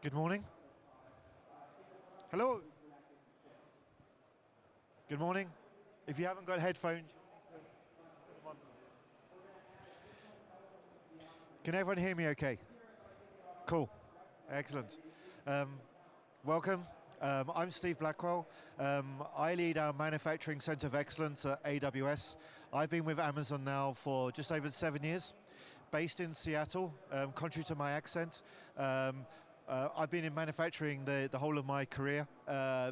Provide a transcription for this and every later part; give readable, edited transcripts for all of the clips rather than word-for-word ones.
Good morning. Hello. Good morning. If you haven't got headphones, put them on. Can everyone hear me okay? Cool. Excellent. Welcome. I'm Steve Blackwell. I lead our Manufacturing Center of Excellence at AWS. I've been with Amazon now for just over 7 years, based in Seattle, contrary to my accent. I've been in manufacturing the whole of my career.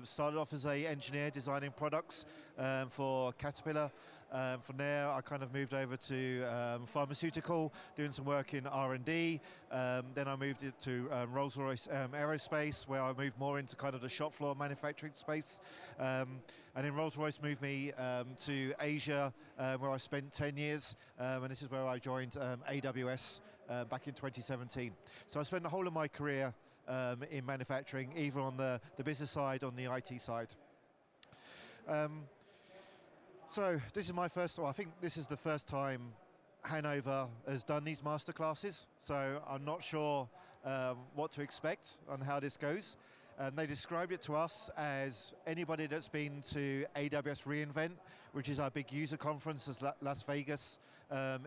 Started off as an engineer designing products for Caterpillar. From there, I kind of moved over to pharmaceutical, doing some work in R&D. Then I moved to Rolls-Royce Aerospace, where I moved more into kind of the shop floor manufacturing space. And then Rolls-Royce moved me to Asia, where I spent 10 years. And this is where I joined AWS back in 2017. So I spent the whole of my career in manufacturing, either on the business side or on the IT side. So this is my first, well, I think this is the first time Hannover has done these masterclasses, so I'm not sure what to expect on how this goes. They described it to us as anybody that's been to AWS reInvent, which is our big user conference in Las Vegas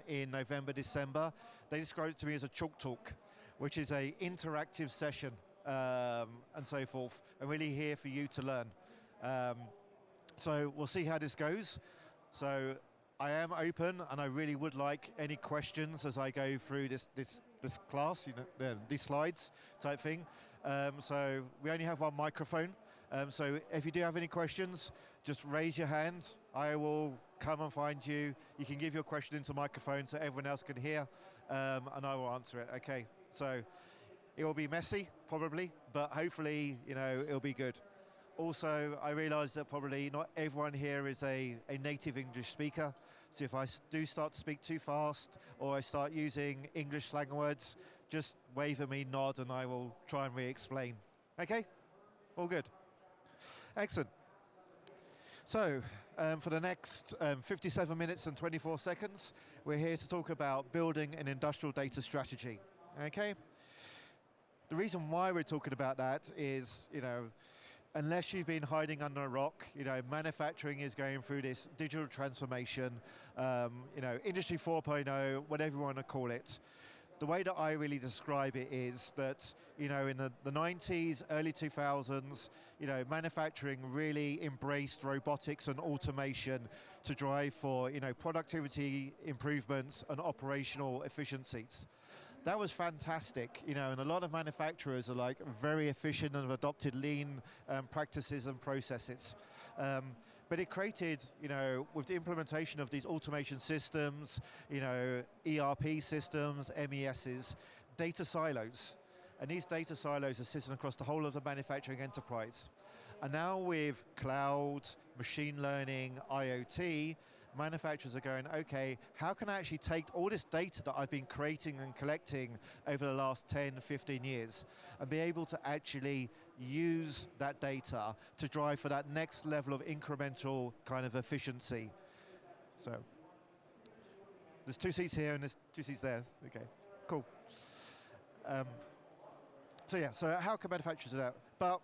in November, December. They described it to me as a chalk talk, which is an interactive session and so forth, and really here for you to learn. So we'll see how this goes. So I am open, and I really would like any questions as I go through this class, you know, these slides type thing. So we only have one microphone. So if you do have any questions, just raise your hand. I will come and find you. You can give your question into microphone so everyone else can hear, and I will answer it. Okay. So it will be messy, probably, but hopefully, you know, it'll be good. Also, I realize that probably not everyone here is a native English speaker. So if I do start to speak too fast or I start using English slang words, just wave at me, nod, and I will try and re-explain. Okay? All good. Excellent. So, for the next 57 minutes and 24 seconds, we're here to talk about building an industrial data strategy. Okay? The reason why we're talking about that is, you know, unless you've been hiding under a rock, you know, manufacturing is going through this digital transformation, you know, Industry 4.0, whatever you want to call it. The way that I really describe it is that, you know, in the 90s, early 2000s, you know, manufacturing really embraced robotics and automation to drive for, you know, productivity improvements and operational efficiencies. That was fantastic, you know, and a lot of manufacturers are like very efficient and have adopted lean practices and processes. But it created, you know, with the implementation of these automation systems, you know, ERP systems, MESs, data silos. And these data silos are sitting across the whole of the manufacturing enterprise. And now with cloud, machine learning, IoT, manufacturers are going, okay, how can I actually take all this data that I've been creating and collecting over the last 10, 15 years and be able to actually use that data to drive for that next level of incremental kind of efficiency. So there's 2 seats here and there's 2 seats there. Okay, cool. So yeah, so how can manufacturers do that? But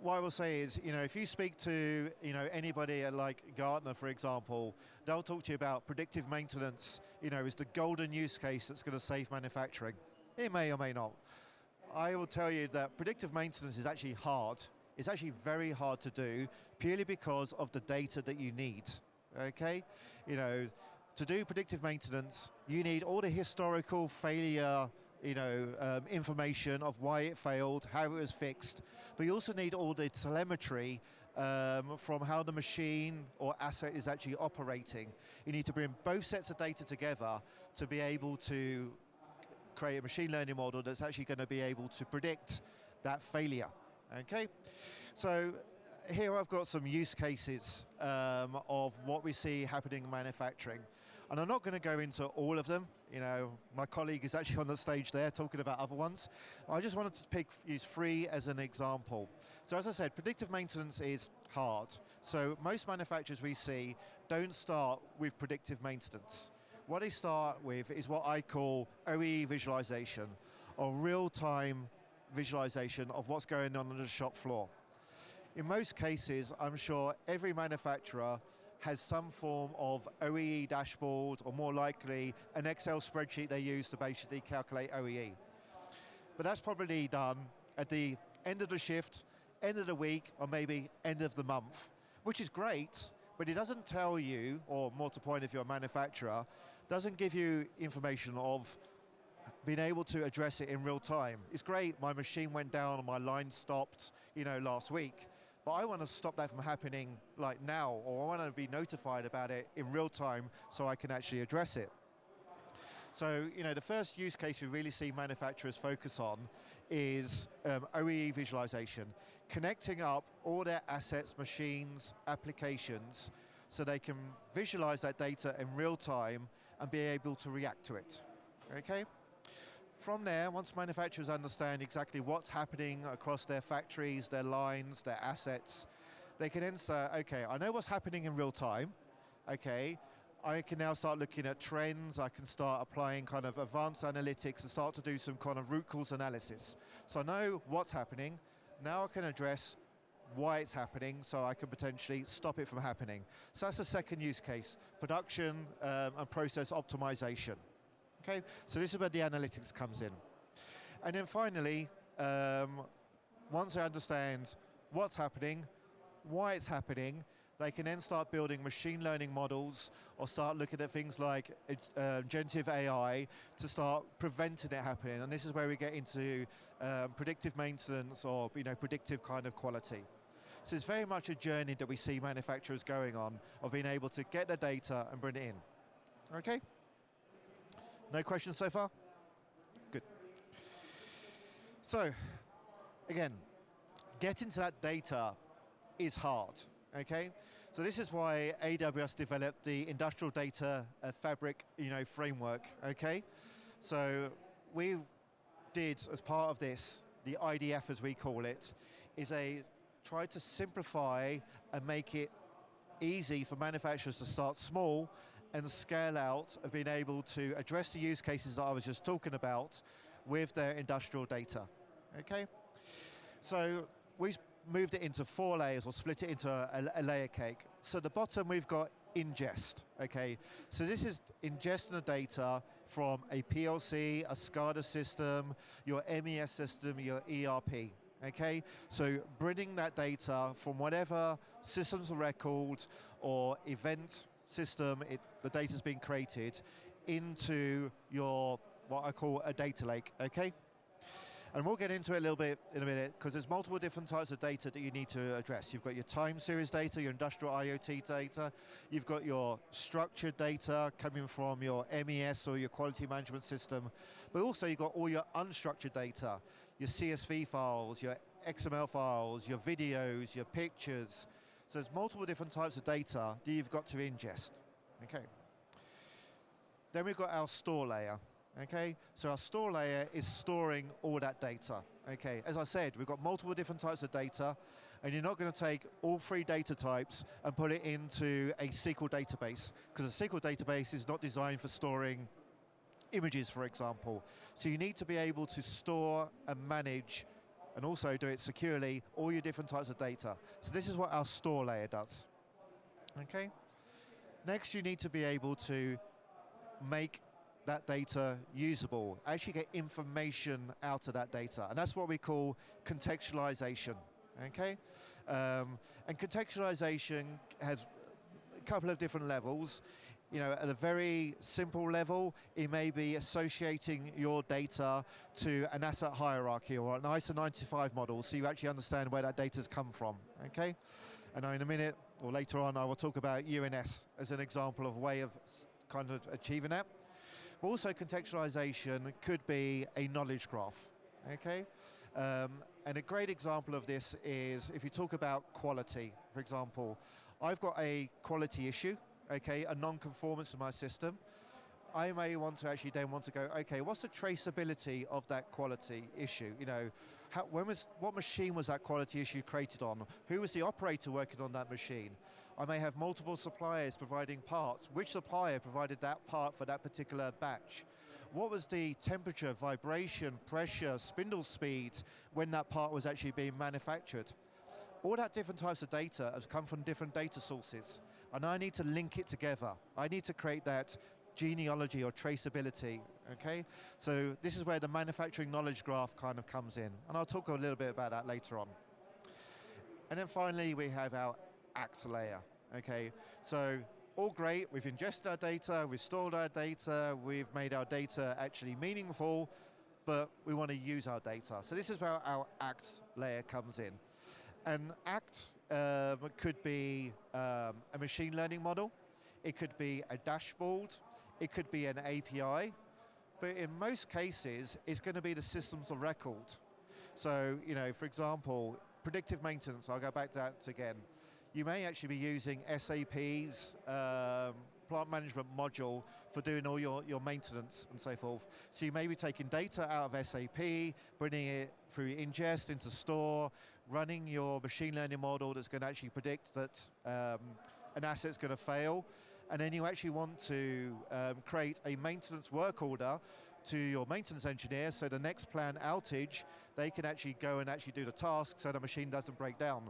what I will say is, you know, if you speak to, you know, anybody at like Gartner, for example, they'll talk to you about predictive maintenance, you know, is the golden use case that's going to save manufacturing. It may or may not. I will tell you that predictive maintenance is actually hard. It's actually very hard to do purely because of the data that you need, okay? You know, to do predictive maintenance, you need all the historical failure, you know, information of why it failed, how it was fixed, but you also need all the telemetry from how the machine or asset is actually operating. You need to bring both sets of data together to be able to create a machine learning model that's actually going to be able to predict that failure, okay? So here I've got some use cases of what we see happening in manufacturing. And I'm not going to go into all of them. You know, my colleague is actually on the stage there talking about other ones. I just wanted to use 3 as an example. So as I said, predictive maintenance is hard. So most manufacturers we see don't start with predictive maintenance. What they start with is what I call OEE visualization, or real-time visualization of what's going on the shop floor. In most cases, I'm sure every manufacturer has some form of OEE dashboard, or more likely an Excel spreadsheet they use to basically calculate OEE. But that's probably done at the end of the shift, end of the week, or maybe end of the month, which is great, but it doesn't tell you, or more to the point if you're a manufacturer, doesn't give you information of being able to address it in real time. It's great, my machine went down and my line stopped, last week, but I want to stop that from happening like now, or I want to be notified about it in real time so I can actually address it. So, the first use case we really see manufacturers focus on is OEE visualization, connecting up all their assets, machines, applications, so they can visualize that data in real time and be able to react to it, okay? From there, once manufacturers understand exactly what's happening across their factories, their lines, their assets, they can then say, okay, I know what's happening in real time, okay, I can now start looking at trends, I can start applying kind of advanced analytics and start to do some kind of root cause analysis. So I know what's happening, now I can address why it's happening so I can potentially stop it from happening. So that's the second use case, production and process optimization. Okay, so this is where the analytics comes in. And then finally, once I understand what's happening, why it's happening, they can then start building machine learning models or start looking at things like generative AI to start preventing it happening. And this is where we get into predictive maintenance or predictive kind of quality. So it's very much a journey that we see manufacturers going on of being able to get the data and bring it in. Okay? No questions so far? Good. So, again, getting to that data is hard, okay? So this is why AWS developed the Industrial Data Fabric, framework, okay? So we did, as part of this, the IDF as we call it, is try to simplify and make it easy for manufacturers to start small and scale out of being able to address the use cases that I was just talking about with their industrial data, okay? So we moved it into 4 layers, or split it into a layer cake. So at the bottom we've got ingest, okay? So this is ingesting the data from a PLC, a SCADA system, your MES system, your ERP, okay? So bringing that data from whatever systems of record or event system the data's been created into your, what I call a data lake, okay? And we'll get into it a little bit in a minute, because there's multiple different types of data that you need to address. You've got your time series data, your industrial IoT data, you've got your structured data coming from your MES or your quality management system, but also you've got all your unstructured data, your CSV files, your XML files, your videos, your pictures. So there's multiple different types of data that you've got to ingest, okay? Then we've got our store layer, okay? So our store layer is storing all that data, okay? As I said, we've got multiple different types of data, and you're not going to take all 3 data types and put it into a SQL database, because a SQL database is not designed for storing images, for example. So you need to be able to store and manage, and also do it securely, all your different types of data. So this is what our store layer does, okay? Next, you need to be able to make that data usable, actually get information out of that data. And that's what we call contextualization, okay? And contextualization has a couple of different levels. At a very simple level, it may be associating your data to an asset hierarchy or an ISO 95 model, so you actually understand where that data's come from, okay? And in a minute, or later on, I will talk about UNS as an example of a way of kind of achieving that. But also contextualization could be a knowledge graph, okay? And a great example of this is if you talk about quality, for example. I've got a quality issue, okay, a non-conformance to my system. I may want to actually then want to go, okay, what's the traceability of that quality issue? What machine was that quality issue created on? Who was the operator working on that machine? I may have multiple suppliers providing parts. Which supplier provided that part for that particular batch? what was the temperature, vibration, pressure, spindle speed when that part was actually being manufactured? All that different types of data has come from different data sources, and I need to link it together. I need to create that genealogy or traceability, okay? So this is where the manufacturing knowledge graph kind of comes in, and I'll talk a little bit about that later on. And then finally, we have our ACT layer, okay? So all great, we've ingested our data, we've stored our data, we've made our data actually meaningful, but we want to use our data. So this is where our ACT layer comes in. An ACT could be a machine learning model, it could be a dashboard, it could be an API, but in most cases, it's going to be the systems of record. So, you know, for example, predictive maintenance, I'll go back to that again. You may actually be using SAP's plant management module for doing all your maintenance and so forth. So you may be taking data out of SAP, bringing it through ingest into store, running your machine learning model that's going to actually predict that an asset's going to fail, and then you actually want to create a maintenance work order to your maintenance engineer, so the next planned outage, they can actually go and actually do the task so the machine doesn't break down.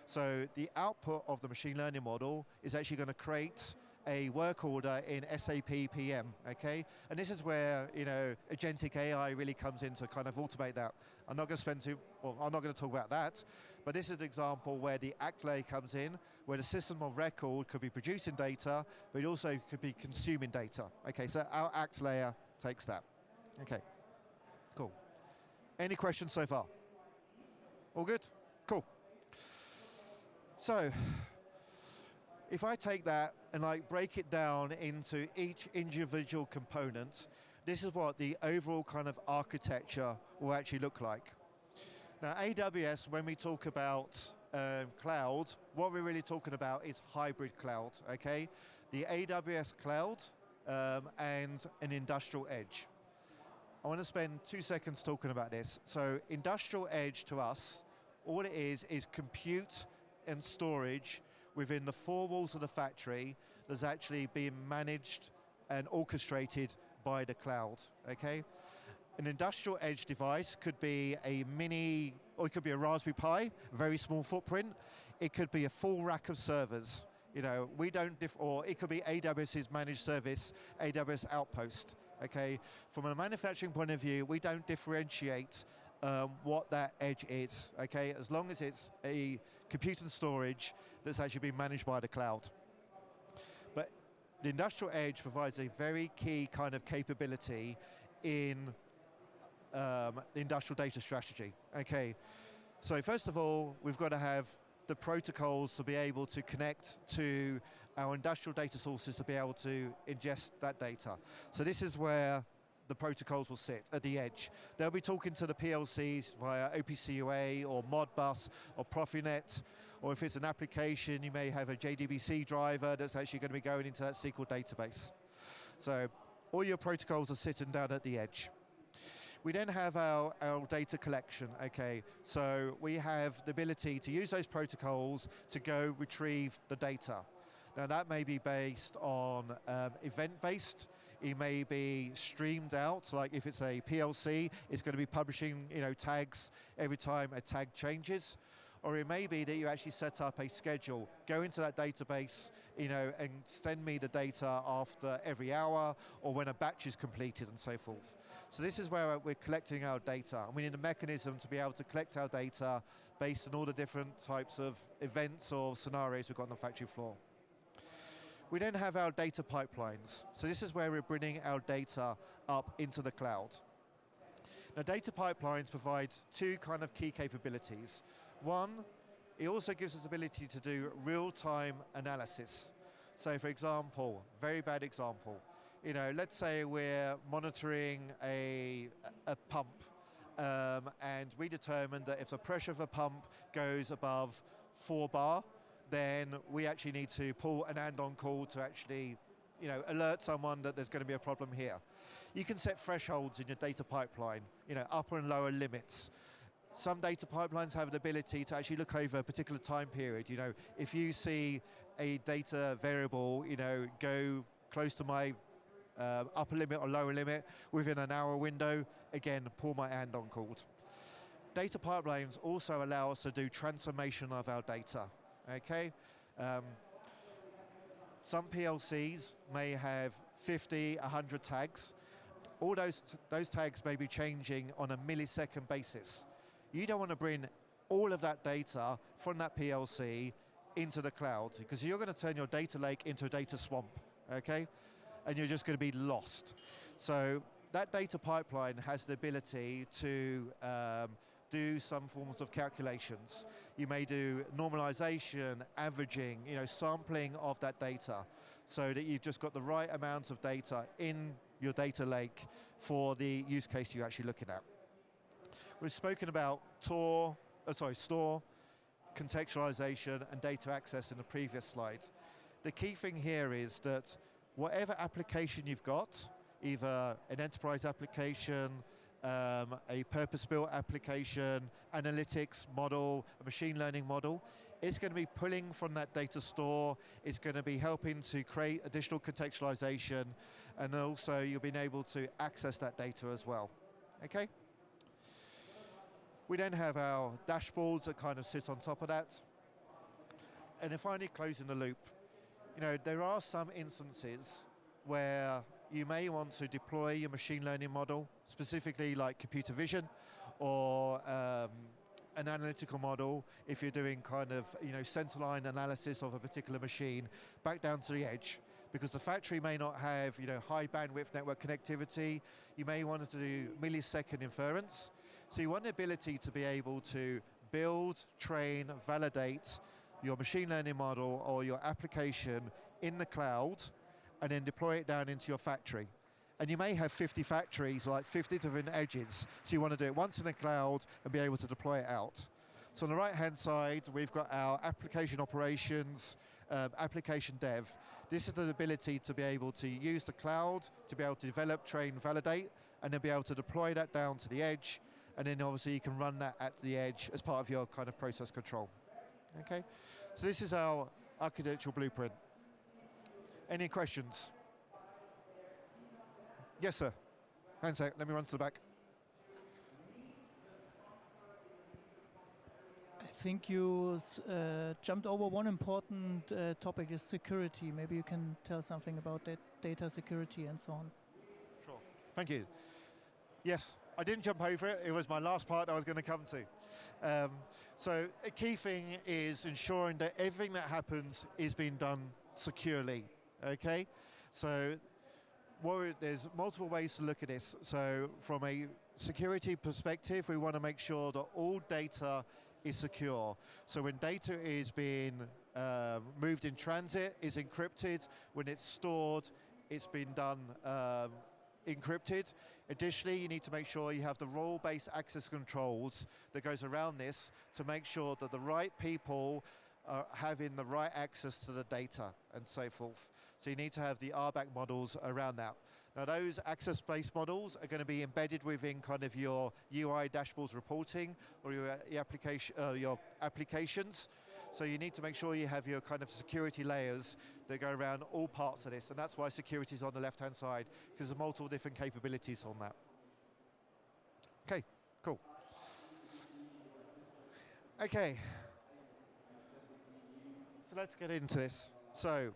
So the output of the machine learning model is actually going to create a work order in SAP PM, okay? And this is where, you know, agentic AI really comes in to kind of automate that. I'm not going to talk about that, but this is an example where the ACT layer comes in, where the system of record could be producing data, but it also could be consuming data. Okay, so our ACT layer takes that. Okay, cool. Any questions so far? All good? Cool. So, if I take that and like break it down into each individual component, this is what the overall kind of architecture will actually look like. Now, AWS, when we talk about cloud, what we're really talking about is hybrid cloud, okay? The AWS cloud and an industrial edge. I want to spend 2 seconds talking about this. So industrial edge to us, all it is compute and storage within the four walls of the factory that's actually being managed and orchestrated by the cloud, okay? An industrial edge device could be a mini, or it could be a Raspberry Pi, very small footprint. It could be a full rack of servers. You know, we don't, or it could be AWS's managed service, AWS Outpost, okay? From a manufacturing point of view, we don't differentiate what that edge is, okay? As long as it's a compute and storage that's actually being managed by the cloud. But the industrial edge provides a very key kind of capability in the industrial data strategy, okay? So first of all, we've got to have the protocols to be able to connect to our industrial data sources to be able to ingest that data. So this is where the protocols will sit, at the edge. They'll be talking to the PLCs via OPC-UA or Modbus or Profinet, or if it's an application, you may have a JDBC driver that's actually going to be going into that SQL database. So all your protocols are sitting down at the edge. We then have our data collection, okay? So we have the ability to use those protocols to go retrieve the data. Now that may be based on event-based. It may be streamed out, like if it's a PLC, it's going to be publishing, you know, tags every time a tag changes. Or it may be that you actually set up a schedule, go into that database, you know, and send me the data after every hour or when a batch is completed and so forth. So this is where we're collecting our data. And we need a mechanism to be able to collect our data based on all the different types of events or scenarios we've got on the factory floor. We then have our data pipelines. So this is where we're bringing our data up into the cloud. Now, data pipelines provide two kind of key capabilities. One, it also gives us the ability to do real-time analysis. So for example, very bad example, you know, let's say we're monitoring a pump and we determine that if the pressure of a pump goes above 4 bar, then we actually need to pull an and-on call to actually, you know, alert someone that there's going to be a problem here. You can set thresholds in your data pipeline, you know, upper and lower limits. Some data pipelines have the ability to actually look over a particular time period. You know, if you see a data variable, you know, go close to my upper limit or lower limit within an hour window, again, pull my and on called. Data pipelines also allow us to do transformation of our data, okay? Some PLCs may have 50, 100 tags. All those tags may be changing on a millisecond basis. You don't want to bring all of that data from that PLC into the cloud, because you're going to turn your data lake into a data swamp, okay? And you're just going to be lost. So that data pipeline has the ability to do some forms of calculations. You may do normalization, averaging, sampling of that data, so that you've just got the right amount of data in your data lake for the use case you're actually looking at. We've spoken about store, contextualization, and data access in the previous slide. The key thing here is that whatever application you've got, either an enterprise application, a purpose-built application, analytics model, a machine learning model, it's going to be pulling from that data store, it's going to be helping to create additional contextualization, and also you'll be able to access that data as well, okay? We then have our dashboards that kind of sit on top of that. And then finally, closing the loop. There are some instances where you may want to deploy your machine learning model, specifically like computer vision or an analytical model, if you're doing kind of centerline analysis of a particular machine, back down to the edge. Because the factory may not have high bandwidth network connectivity. You may want to do millisecond inference. So you want the ability to be able to build, train, validate your machine learning model or your application in the cloud, and then deploy it down into your factory. And you may have 50 factories, like 50 different edges. So you want to do it once in the cloud and be able to deploy it out. So on the right-hand side, we've got our application operations, application dev. This is the ability to be able to use the cloud, to be able to develop, train, validate, and then be able to deploy that down to the edge. And then obviously you can run that at the edge as part of your kind of process control. Okay, so this is our architectural blueprint. Any questions? Yes, sir. Hand sec, let me run to the back. I think you jumped over one important topic, is security. Maybe you can tell something about that, data security and so on. Sure, thank you. Yes, I didn't jump over it. It was my last part I was going to come to. So a key thing is ensuring that everything that happens is being done securely, okay? So there's multiple ways to look at this. So from a security perspective, we want to make sure that all data is secure. So when data is being moved in transit, it's encrypted. When it's stored, it's been done encrypted. Additionally, you need to make sure you have the role-based access controls that goes around this to make sure that the right people are having the right access to the data and so forth. So you need to have the RBAC models around that. Now those access-based models are going to be embedded within kind of your UI dashboards reporting or your applications. So you need to make sure you have your kind of security layers that go around all parts of this, and that's why security is on the left-hand side, because there's multiple different capabilities on that. Okay, cool. Okay, so let's get into this. So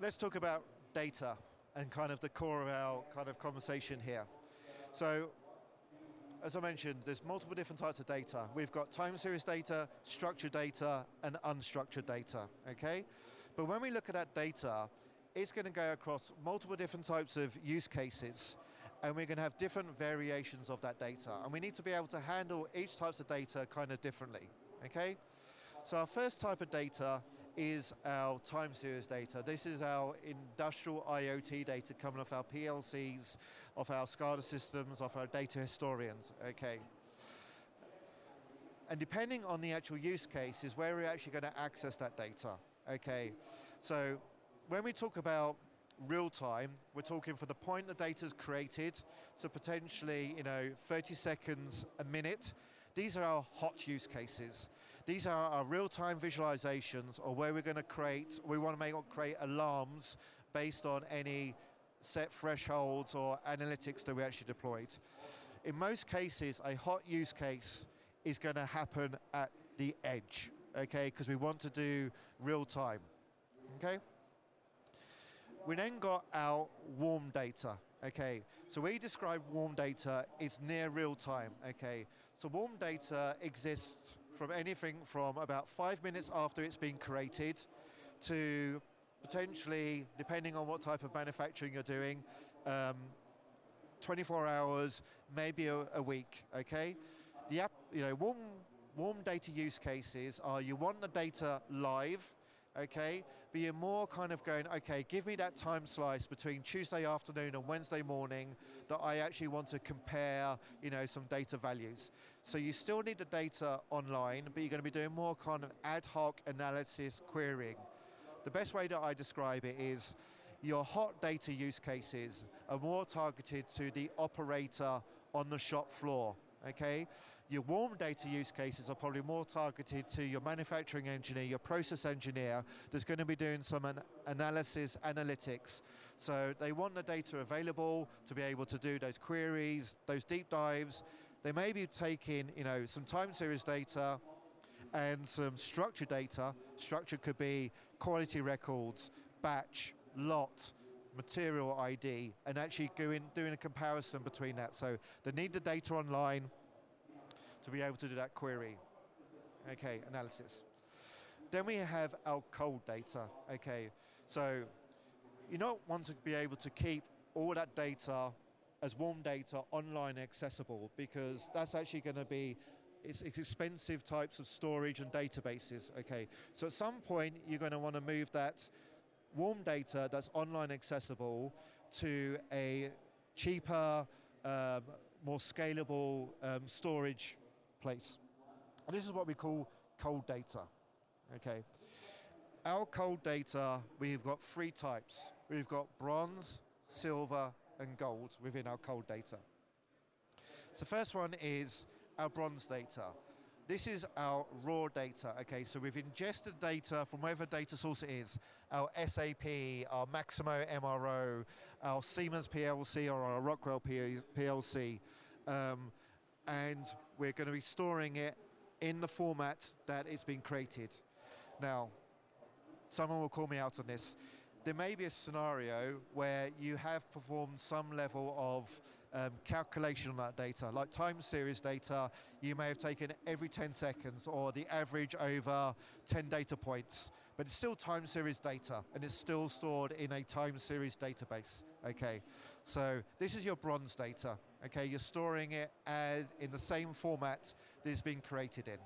let's talk about data and kind of the core of our kind of conversation here. So as I mentioned, there's multiple different types of data. We've got time series data, structured data, and unstructured data, okay? But when we look at that data, it's going to go across multiple different types of use cases, and we're going to have different variations of that data. And we need to be able to handle each type of data kind of differently, okay? So our first type of data is our time series data. This is our industrial IoT data coming off our PLCs, off our SCADA systems, off our data historians, okay? And depending on the actual use case is where we're actually going to access that data, okay? So when we talk about real time, we're talking from the point the data is created to potentially, 30 seconds, a minute. These are our hot use cases. These are our real-time visualizations, or where we're going to create, we want to create alarms based on any set thresholds or analytics that we actually deployed. In most cases, a hot use case is going to happen at the edge, okay, because we want to do real time, okay? We then got our warm data, okay? So we describe warm data is near real time, okay? So warm data exists from anything from about 5 minutes after it's been created to potentially, depending on what type of manufacturing you're doing, 24 hours, maybe a week, okay? The app, warm data use cases are you want the data live, okay, but you're more kind of going, okay, give me that time slice between Tuesday afternoon and Wednesday morning that I actually want to compare, some data values. So you still need the data online, but you're going to be doing more kind of ad hoc analysis querying. The best way that I describe it is your hot data use cases are more targeted to the operator on the shop floor, okay? Your warm data use cases are probably more targeted to your manufacturing engineer, your process engineer, that's going to be doing some analysis, analytics. So they want the data available to be able to do those queries, those deep dives. They may be taking, some time series data and some structured data. Structured could be quality records, batch, lot, material ID, and actually doing a comparison between that. So they need the data online to be able to do that query, okay, analysis. Then we have our cold data, okay. So you don't want to be able to keep all that data as warm data online accessible, because that's actually going to be, it's expensive types of storage and databases, okay. So at some point you're going to want to move that warm data that's online accessible to a cheaper, more scalable storage place. And this is what we call cold data, okay. Our cold data, we've got 3 types. We've got bronze, silver, and gold within our cold data. So first one is our bronze data. This is our raw data, okay, so we've ingested data from whatever data source it is, our SAP, our Maximo MRO, our Siemens PLC or our Rockwell PLC, and we're going to be storing it in the format that it's been created. Now, someone will call me out on this. There may be a scenario where you have performed some level of calculation on that data, like time series data. You may have taken every 10 seconds or the average over 10 data points, but it's still time series data and it's still stored in a time series database, okay? So this is your bronze data, okay? You're storing it as in the same format that it's been created in.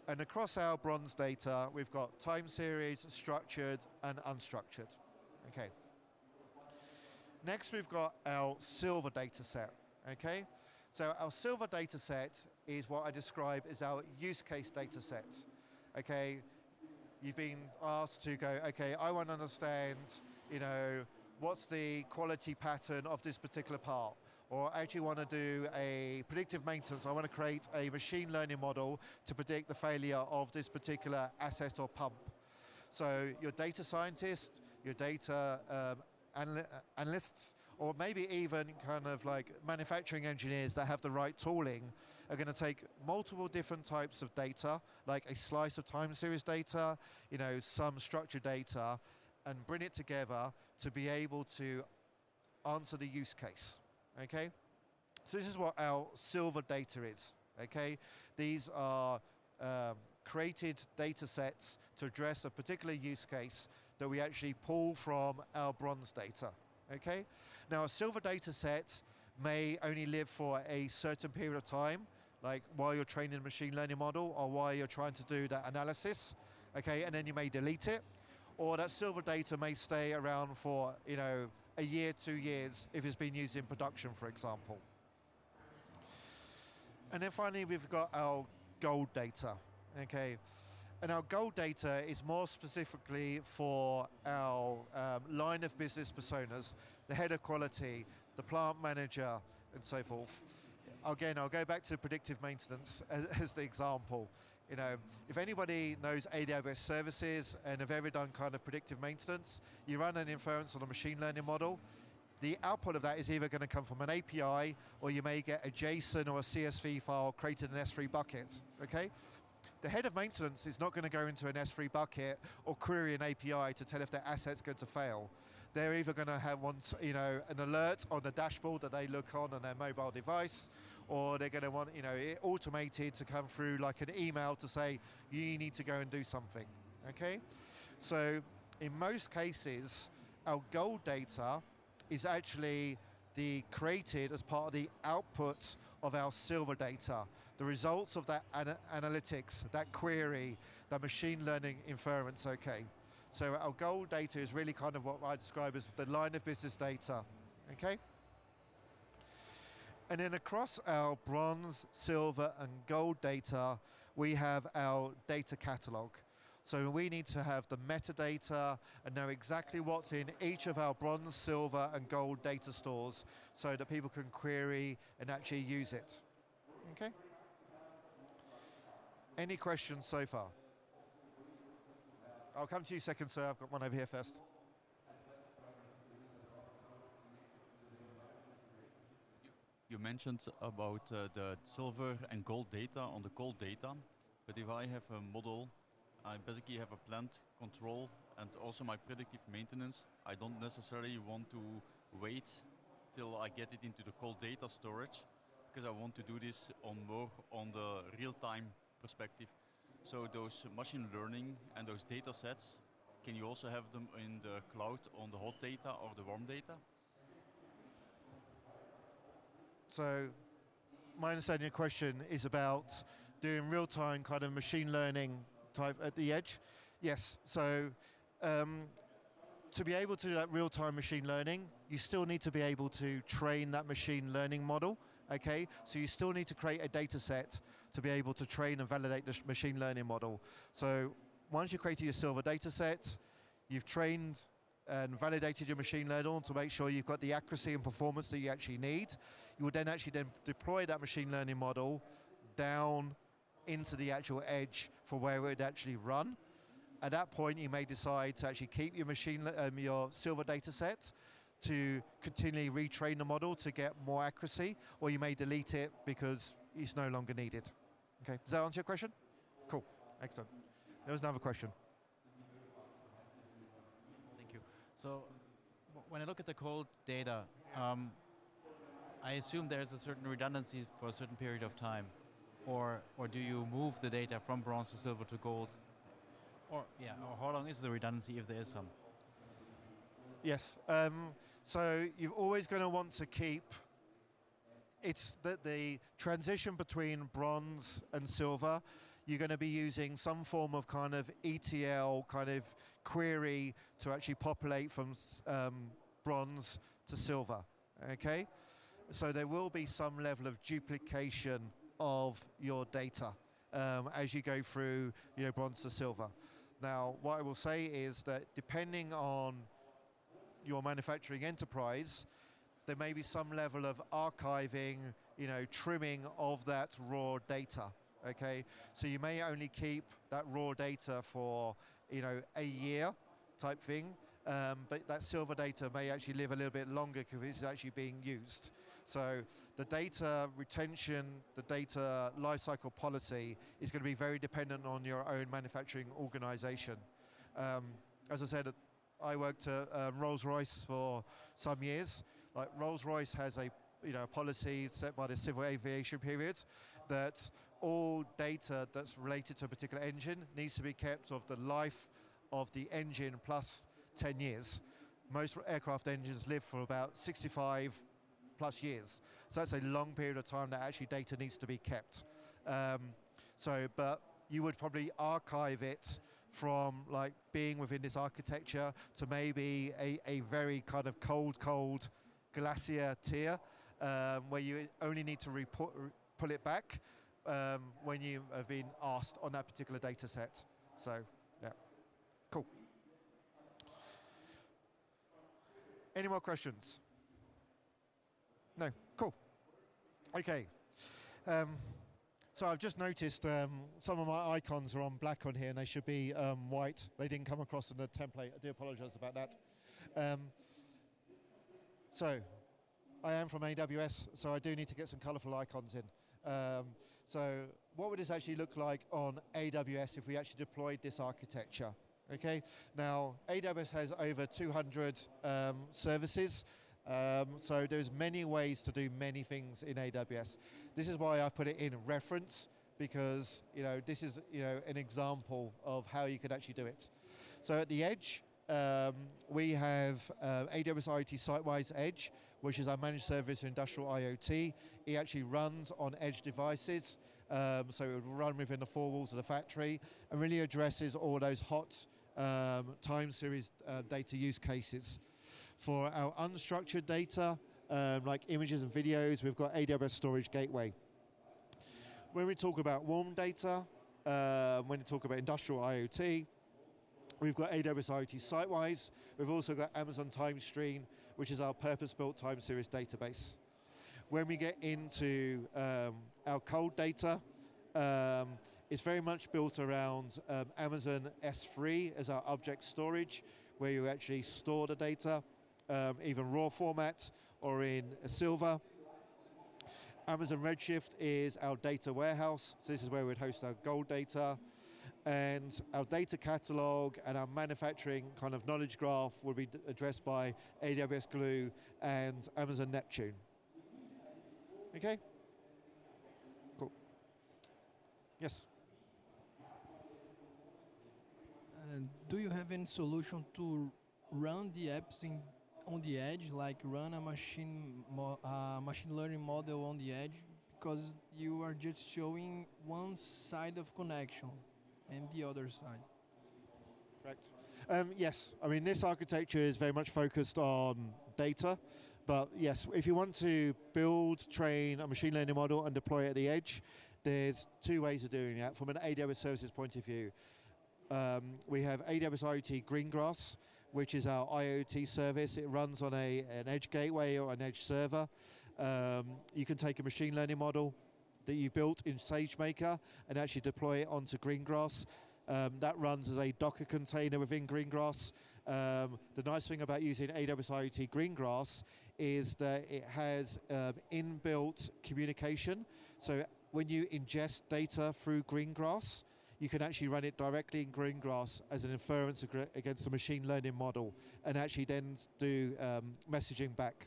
And across our bronze data, we've got time series, structured and unstructured, okay? Next, we've got our silver data set, okay? So our silver data set is what I describe as our use case data set, okay? You've been asked to go, okay, I want to understand, what's the quality pattern of this particular part? Or I actually want to do a predictive maintenance. I want to create a machine learning model to predict the failure of this particular asset or pump. So your data scientist, your data analysts, or maybe even kind of like manufacturing engineers that have the right tooling are going to take multiple different types of data, like a slice of time series data, some structured data, and bring it together to be able to answer the use case, okay? So this is what our silver data is, okay? These are created data sets to address a particular use case that we actually pull from our bronze data, okay? Now a silver data set may only live for a certain period of time, like while you're training a machine learning model or while you're trying to do that analysis, okay, and then you may delete it. Or that silver data may stay around for, a year, 2 years if it's been used in production, for example. And then finally, we've got our gold data, okay? And our gold data is more specifically for our line of business personas, the head of quality, the plant manager, and so forth. Again, I'll go back to predictive maintenance as the example. If anybody knows AWS services and have ever done kind of predictive maintenance, you run an inference on a machine learning model. The output of that is either going to come from an API, or you may get a JSON or a CSV file created in an S3 bucket, okay? The head of maintenance is not going to go into an S3 bucket or query an API to tell if their asset's going to fail. They're either going to have an alert on the dashboard that they look on their mobile device, or they're going to want it automated to come through like an email to say, you need to go and do something, okay? So in most cases, our gold data is actually created as part of the output of our silver data, the results of that analytics, that query, that machine learning inference, okay? So our gold data is really kind of what I describe as the line of business data, okay? And then across our bronze, silver, and gold data, we have our data catalog. So we need to have the metadata and know exactly what's in each of our bronze, silver, and gold data stores so that people can query and actually use it, okay? Any questions so far? I'll come to you second, sir. I've got one over here first. You mentioned about the silver and gold data on the cold data, but if I have a model, I basically have a plant control and also my predictive maintenance. I don't necessarily want to wait till I get it into the cold data storage, because I want to do this more on the real-time perspective. So those machine learning and those data sets, can you also have them in the cloud on the hot data or the warm data? So my understanding of your question is about doing real-time kind of machine learning type at the edge. Yes, so to be able to do that real-time machine learning, you still need to be able to train that machine learning model, okay? So you still need to create a data set to be able to train and validate the machine learning model. So once you've created your silver data set, you've trained and validated your machine learning to make sure you've got the accuracy and performance that you actually need. You will then actually deploy that machine learning model down into the actual edge for where it would actually run. At that point, you may decide to actually keep your your silver data set to continually retrain the model to get more accuracy, or you may delete it because it's no longer needed. Okay, does that answer your question? Cool, excellent. There was another question. Thank you. So when I look at the cold data, I assume there's a certain redundancy for a certain period of time, or do you move the data from bronze to silver to gold, or how long is the redundancy if there is some? Yes, so you're always going to want to keep. It's the transition between bronze and silver. You're going to be using some form of kind of ETL kind of query to actually populate from bronze to silver, okay? So there will be some level of duplication of your data as you go through, bronze to silver. Now, what I will say is that depending on your manufacturing enterprise, there may be some level of archiving, trimming of that raw data, okay? So you may only keep that raw data for, a year type thing, but that silver data may actually live a little bit longer because it's actually being used. So the data retention, the data lifecycle policy is going to be very dependent on your own manufacturing organization. As I said, I worked at Rolls-Royce for some years. Like Rolls-Royce has a policy set by the Civil Aviation Period that all data that's related to a particular engine needs to be kept of the life of the engine plus 10 years. Most aircraft engines live for about 65 plus years. So that's a long period of time that actually data needs to be kept. But you would probably archive it from like being within this architecture to maybe a very kind of cold glacier tier where you only need to pull it back when you have been asked on that particular data set. So, yeah, cool. Any more questions? No, cool. Okay. So I've just noticed some of my icons are on black on here, and they should be white. They didn't come across in the template. I do apologize about that. So I am from AWS, so I do need to get some colorful icons in. So what would this actually look like on AWS if we actually deployed this architecture? Okay, now AWS has over 200 services, so there's many ways to do many things in AWS. This is why I put it in reference, because this is an example of how you could actually do it. So at the edge, we have AWS IoT Sitewise Edge, which is our managed service for industrial IoT. It actually runs on edge devices, so it would run within the four walls of the factory and really addresses all those hot time series data use cases. For our unstructured data, like images and videos, we've got AWS Storage Gateway. When we talk about warm data, when we talk about industrial IoT, we've got AWS IoT Sitewise. We've also got Amazon TimeStream, which is our purpose-built time series database. When we get into our cold data, it's very much built around Amazon S3 as our object storage, where you actually store the data, either raw format or in a Silver. Amazon Redshift is our data warehouse, so this is where we'd host our gold data. And our data catalog and our manufacturing kind of knowledge graph will be addressed by AWS Glue and Amazon Neptune. Okay? Cool. Yes? Do you have any solution to run the apps on the edge, like run a machine learning model on the edge? Because you are just showing one side of connection and the other side. Correct. Yes, I mean this architecture is very much focused on data, but yes, if you want to build, train a machine learning model and deploy it at the edge, there's two ways of doing that. From an AWS services point of view, we have AWS IoT Greengrass, which is our IoT service. It runs on an edge gateway or an edge server. You can take a machine learning model that you built in SageMaker and actually deploy it onto Greengrass. That runs as a Docker container within Greengrass. The nice thing about using AWS IoT Greengrass is that it has inbuilt communication. So when you ingest data through Greengrass, you can actually run it directly in Greengrass as an inference against the machine learning model and actually then do messaging back.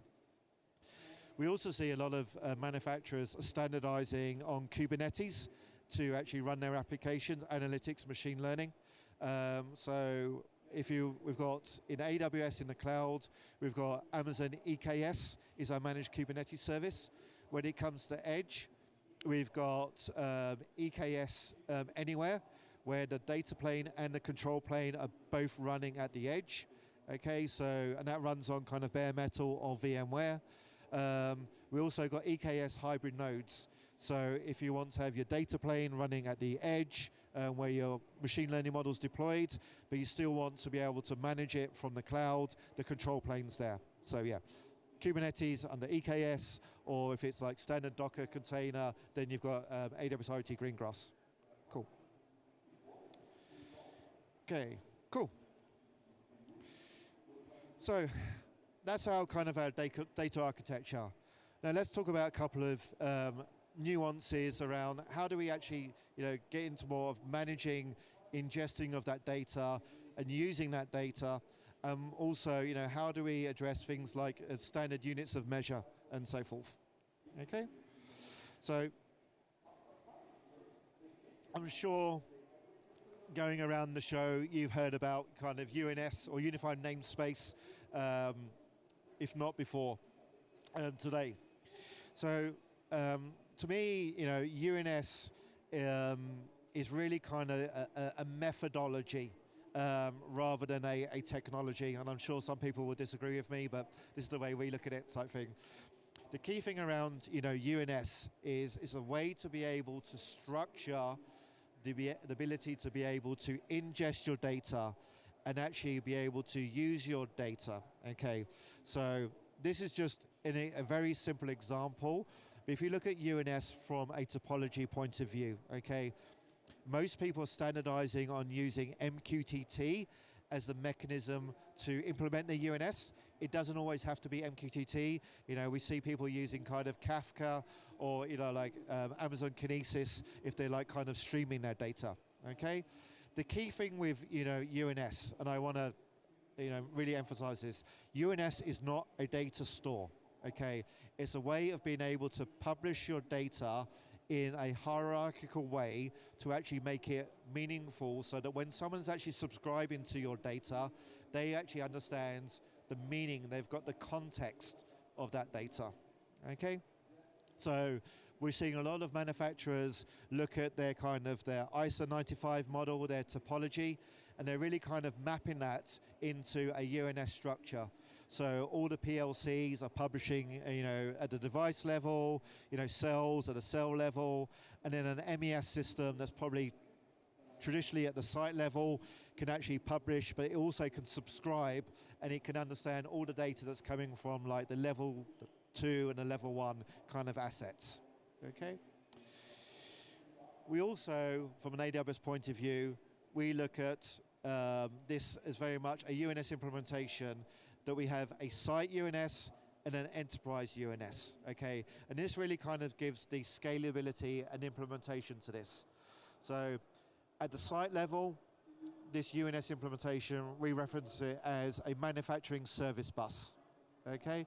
We also see a lot of manufacturers standardizing on Kubernetes to actually run their applications, analytics, machine learning. So we've got in AWS in the cloud, we've got Amazon EKS is our managed Kubernetes service. When it comes to edge, we've got EKS Anywhere, where the data plane and the control plane are both running at the edge. Okay, and that runs on kind of bare metal or VMware. We also got EKS hybrid nodes. So if you want to have your data plane running at the edge where your machine learning model's deployed, but you still want to be able to manage it from the cloud, the control plane's there. So yeah, Kubernetes under EKS, or if it's like standard Docker container, then you've got AWS IoT Greengrass. Cool. Okay, cool. So that's our kind of our data architecture. Now let's talk about a couple of nuances around how do we actually get into more of managing ingesting of that data and using that data. Also, how do we address things like standard units of measure and so forth. Okay, so I'm sure going around the show you've heard about kind of UNS or Unified Namespace, if not before today. So to me, UNS is really kind of a methodology rather than a technology, and I'm sure some people will disagree with me, but this is the way we look at it, type thing. The key thing around UNS is a way to be able to structure the ability to be able to ingest your data and actually be able to use your data. Okay, so this is just a very simple example, But if you look at UNS from a topology point of view, okay, most people are standardizing on using MQTT as the mechanism to implement the UNS. It doesn't always have to be MQTT. You know, we see people using kind of Kafka or, you know, like Amazon Kinesis if they're like kind of streaming their data, okay? The key thing with, you know, UNS, and I want to, you know, really emphasize this, UNS is not a data store, okay? It's a way of being able to publish your data in a hierarchical way to actually make it meaningful so that when someone's actually subscribing to your data, they actually understand the meaning, they've got the context of that data, okay? So we're seeing a lot of manufacturers look at their kind of their ISO 95 model, their topology, and they're really kind of mapping that into a UNS structure. So all the PLCs are publishing, you know, at the device level, you know, cells at a cell level, and then an MES system that's probably traditionally at the site level can actually publish, but it also can subscribe, and it can understand all the data that's coming from like the level 2 and the level 1 kind of assets, okay? We also, from an AWS point of view, we look at this as very much a UNS implementation, that we have a site UNS and an enterprise UNS, okay? And this really kind of gives the scalability and implementation to this. So at the site level, this UNS implementation, we reference it as a manufacturing service bus, okay?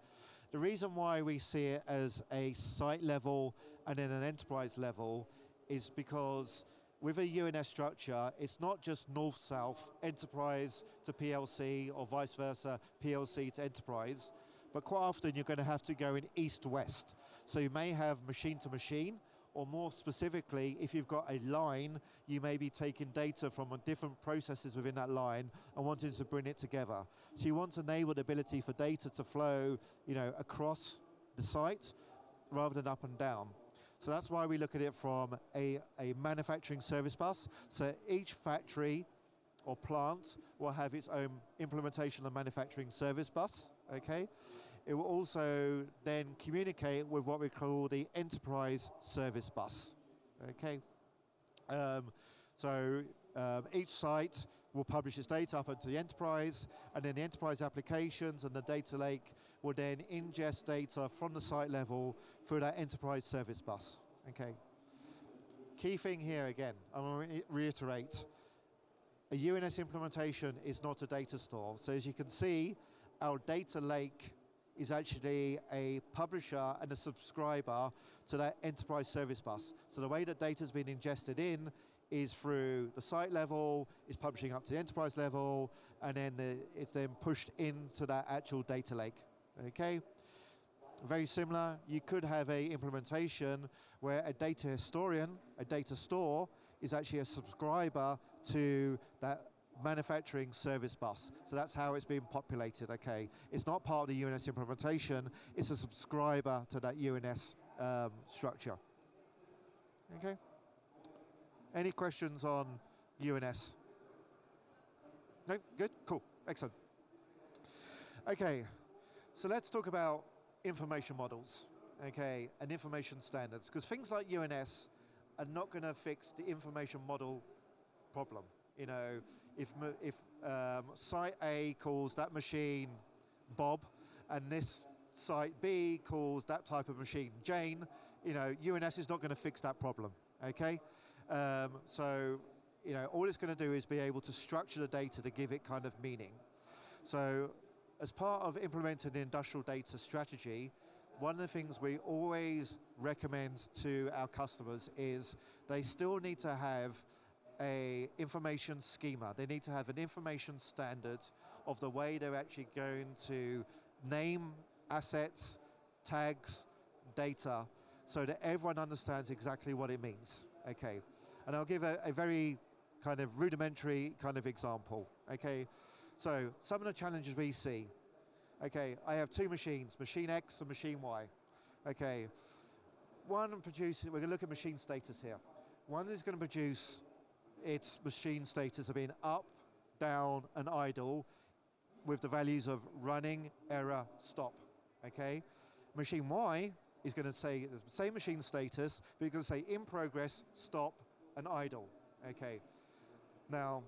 The reason why we see it as a site level and then an enterprise level is because with a UNS structure, it's not just north-south, enterprise to PLC, or vice versa, PLC to enterprise, but quite often you're going to have to go in east-west. So you may have machine-to-machine, or more specifically, if you've got a line, you may be taking data from different processes within that line and wanting to bring it together. So you want to enable the ability for data to flow, you know, across the site rather than up and down. So that's why we look at it from a manufacturing service bus. So each factory or plant will have its own implementation of manufacturing service bus, okay? It will also then communicate with what we call the enterprise service bus, okay? Each site will publish its data up into the enterprise, and then the enterprise applications and the data lake will then ingest data from the site level through that enterprise service bus, okay? Key thing here again, I'm going to reiterate, a UNS implementation is not a data store. So as you can see, our data lake is actually a publisher and a subscriber to that enterprise service bus. So the way that data has been ingested in is through the site level, is publishing up to the enterprise level, and then it's then pushed into that actual data lake, okay? Very similar, you could have a implementation where a data historian, a data store, is actually a subscriber to that manufacturing service bus. So that's how it's being populated, okay? It's not part of the UNS implementation, it's a subscriber to that UNS structure, okay? Any questions on UNS? No, good, cool, excellent. Okay, so let's talk about information models, okay, and information standards, because things like UNS are not going to fix the information model problem. You know, if site A calls that machine Bob, and this site B calls that type of machine Jane, you know, UNS is not going to fix that problem, okay? So, you know, all it's going to do is be able to structure the data to give it kind of meaning. So, as part of implementing the industrial data strategy, one of the things we always recommend to our customers is they still need to have a information schema. They need to have an information standard of the way they're actually going to name assets, tags, data, so that everyone understands exactly what it means, okay? And I'll give a very kind of rudimentary kind of example, okay? So some of the challenges we see, okay, I have two machines, machine X and machine Y, okay? One produces, we're gonna look at machine status here. One is gonna produce its machine status of being up, down, and idle with the values of running, error, stop, okay? Machine Y is going to say the same machine status, but it's going to say in progress, stop, and idle. Okay. Now,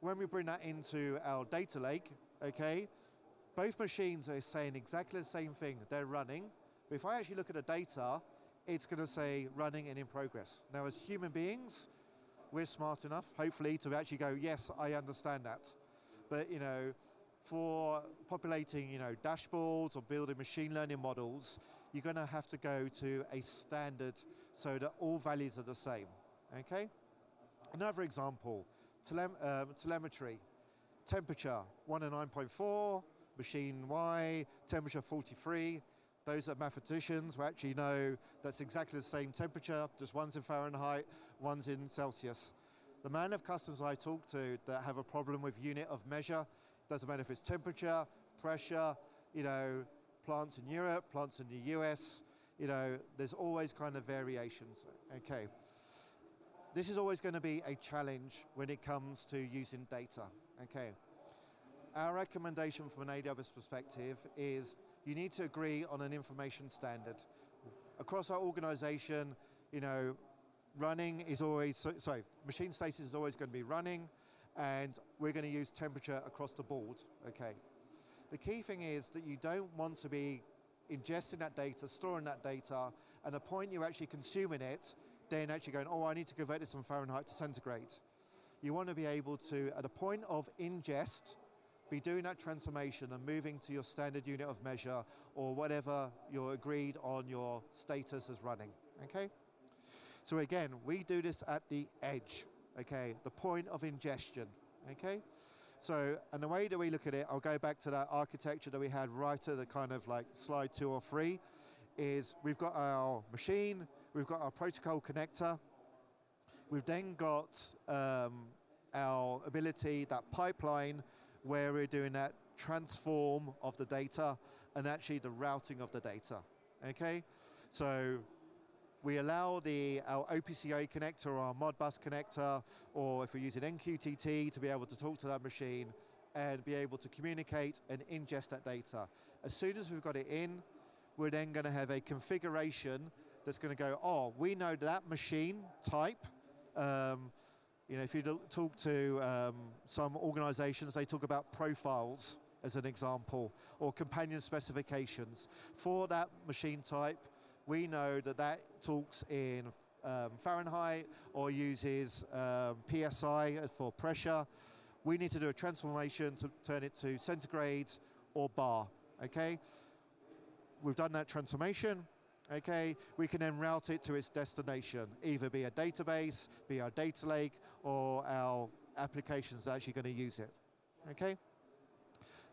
when we bring that into our data lake, okay, both machines are saying exactly the same thing. They're running. But if I actually look at the data, it's going to say running and in progress. Now, as human beings, we're smart enough, hopefully, to actually go, yes, I understand that. But, you know, for populating, you know, dashboards or building machine learning models, you're going to have to go to a standard so that all values are the same, okay? Another example, telemetry. Temperature, 109.4, machine Y, temperature 43. Those are mathematicians who actually know that's exactly the same temperature, just one's in Fahrenheit, one's in Celsius. The man of customs I talk to that have a problem with unit of measure, doesn't matter if it's temperature, pressure, you know, plants in Europe, plants in the US, you know, there's always kind of variations, okay. This is always going to be a challenge when it comes to using data, okay. Our recommendation from an AWS perspective is you need to agree on an information standard. Across our organization, you know, running is always, machine status is always going to be running, and we're going to use temperature across the board, okay. The key thing is that you don't want to be ingesting that data, storing that data, and the point you're actually consuming it, then actually going, oh, I need to convert this from Fahrenheit to centigrade. You want to be able to, at a point of ingest, be doing that transformation and moving to your standard unit of measure or whatever you're agreed on your status as running, okay? So again, we do this at the edge, okay? The point of ingestion, okay? So, and the way that we look at it, I'll go back to that architecture that we had right at the kind of like slide 2 or 3, is we've got our machine, we've got our protocol connector, we've then got our ability, that pipeline, where we're doing that transform of the data and actually the routing of the data, okay? So we allow our OPCO connector or our Modbus connector, or if we're using MQTT, to be able to talk to that machine and be able to communicate and ingest that data. As soon as we've got it in, we're then going to have a configuration that's going to go, oh, we know that machine type. You know, if you talk to some organizations, they talk about profiles as an example, or companion specifications. For that machine type, we know that that talks in Fahrenheit or uses PSI for pressure. We need to do a transformation to turn it to centigrade or bar, okay? We've done that transformation. Okay, we can then route it to its destination, either be a database, be our data lake, or our applications that are actually going to use it. Okay?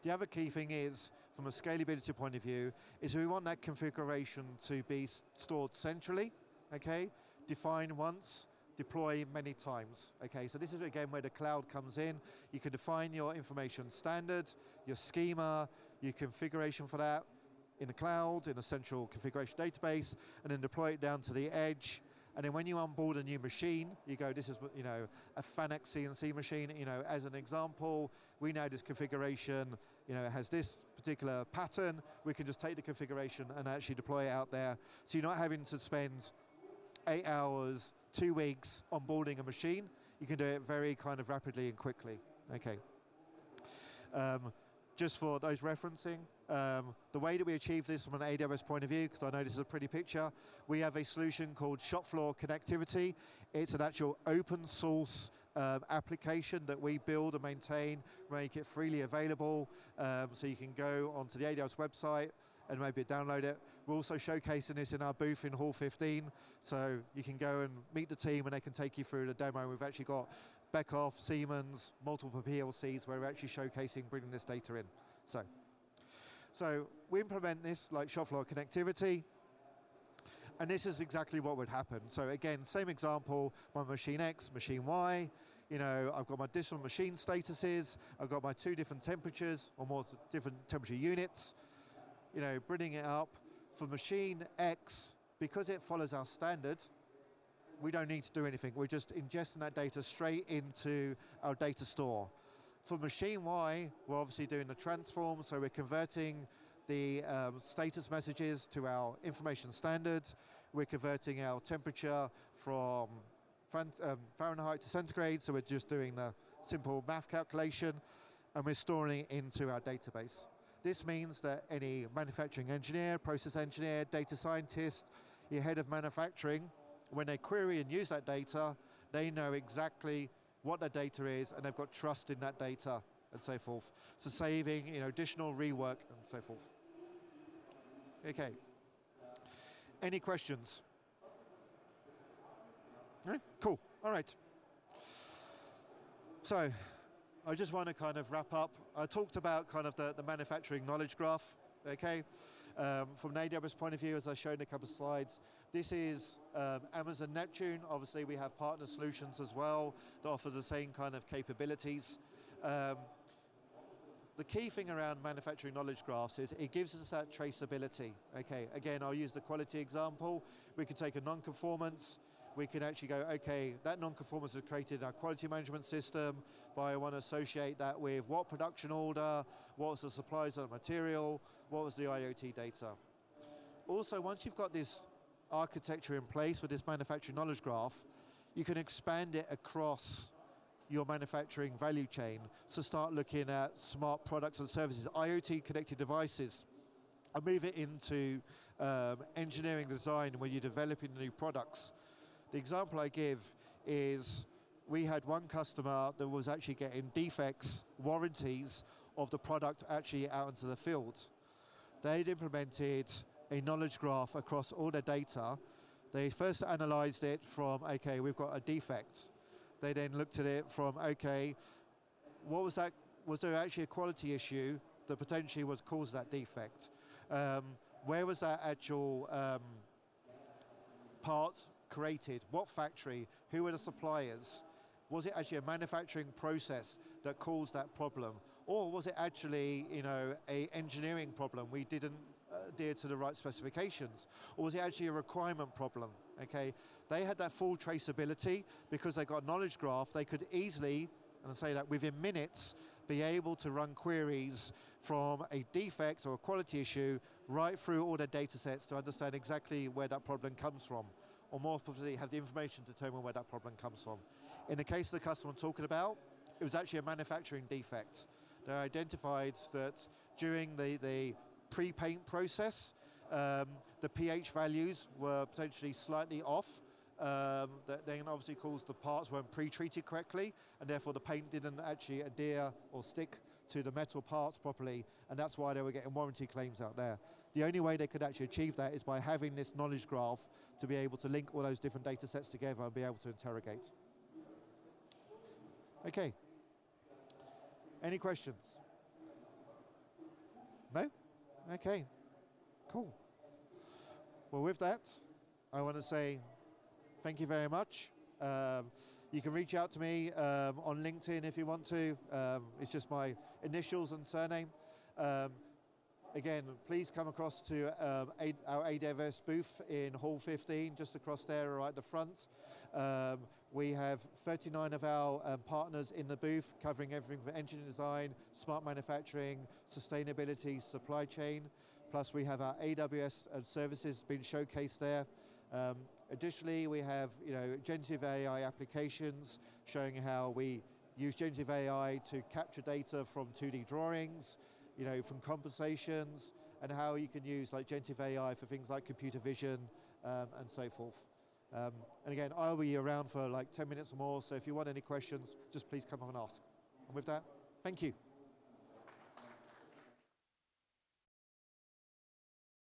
The other key thing is, from a scalability point of view, is we want that configuration to be stored centrally, okay? Define once, deploy many times. Okay, so this is again where the cloud comes in. You can define your information standard, your schema, your configuration for that, in the cloud, in a central configuration database, and then deploy it down to the edge. And then when you onboard a new machine, you go, this is, you know, a FANUC CNC machine, you know, as an example, we know this configuration, you know, has this particular pattern. We can just take the configuration and actually deploy it out there. So you're not having to spend 8 hours, 2 weeks onboarding a machine. You can do it very kind of rapidly and quickly. Okay. Just for those referencing, the way that we achieve this from an AWS point of view, because I know this is a pretty picture, we have a solution called Shopfloor Connectivity. It's an actual open source application that we build and maintain, make it freely available, so you can go onto the AWS website and maybe download it. We're also showcasing this in our booth in Hall 15, so you can go and meet the team and they can take you through the demo. We've actually got Beckhoff, Siemens, multiple PLCs where we're actually showcasing bringing this data in. So we implement this like Shopfloor connectivity, and this is exactly what would happen. So again, same example, my machine X, machine Y, you know, I've got my additional machine statuses, I've got my 2 different temperatures, or more different temperature units, you know, bringing it up. For machine X, because it follows our standard, we don't need to do anything. We're just ingesting that data straight into our data store. For machine Y, we're obviously doing the transform, so we're converting the status messages to our information standards. We're converting our temperature from Fahrenheit to centigrade, so we're just doing the simple math calculation, and we're storing it into our database. This means that any manufacturing engineer, process engineer, data scientist, your head of manufacturing, when they query and use that data, they know exactly what that data is, and they've got trust in that data, and so forth. So saving, additional rework and so forth. Okay. Any questions? No? Cool. All right. So, I just want to kind of wrap up. I talked about kind of the manufacturing knowledge graph, okay? From an AWS point of view, as I showed in a couple of slides, this is Amazon Neptune. Obviously, we have partner solutions as well that offer the same kind of capabilities. The key thing around manufacturing knowledge graphs is it gives us that traceability. Okay, again, I'll use the quality example. We could take a non-conformance. We can actually go, okay, that non-conformance was created in our quality management system, but I want to associate that with what production order, what was the supplies of the material, what was the IoT data. Also, once you've got this architecture in place with this manufacturing knowledge graph, you can expand it across your manufacturing value chain. So start looking at smart products and services, IoT connected devices, and move it into engineering design where you're developing new products. The example I give is we had one customer that was actually getting defects, warranties of the product actually out into the field. They'd implemented a knowledge graph across all their data. They first analyzed it from, okay, we've got a defect. They then looked at it from, okay, what was that? Was there actually a quality issue that potentially was caused that defect? Where was that actual parts created? What factory? Who were the suppliers? Was it actually a manufacturing process that caused that problem? Or was it actually, a engineering problem? We didn't adhere to the right specifications. Or was it actually a requirement problem? Okay, they had that full traceability because they got a knowledge graph. They could easily, and I say that within minutes, be able to run queries from a defect or a quality issue right through all their data sets to understand exactly where that problem comes from. Or more specifically, have the information to determine where that problem comes from. In the case of the customer I'm talking about, it was actually a manufacturing defect. They identified that during the pre-paint process, the pH values were potentially slightly off. That then obviously caused the parts weren't pre-treated correctly, and therefore the paint didn't actually adhere or stick to the metal parts properly, and that's why they were getting warranty claims out there. The only way they could actually achieve that is by having this knowledge graph to be able to link all those different data sets together and be able to interrogate. Okay. Any questions? No? Okay. Cool. Well, with that, I want to say thank you very much. You can reach out to me on LinkedIn if you want to. It's just my initials and surname. Again, please come across to our AWS booth in Hall 15, just across there right at the front. We have 39 of our partners in the booth, covering everything from engine design, smart manufacturing, sustainability, supply chain. Plus we have our AWS services being showcased there. Additionally, we have generative AI applications showing how we use generative AI to capture data from 2D drawings, from compensations, and how you can use generative AI for things like computer vision and so forth. And again, I'll be around for 10 minutes or more, so if you want any questions, just please come up and ask. And with that, thank you.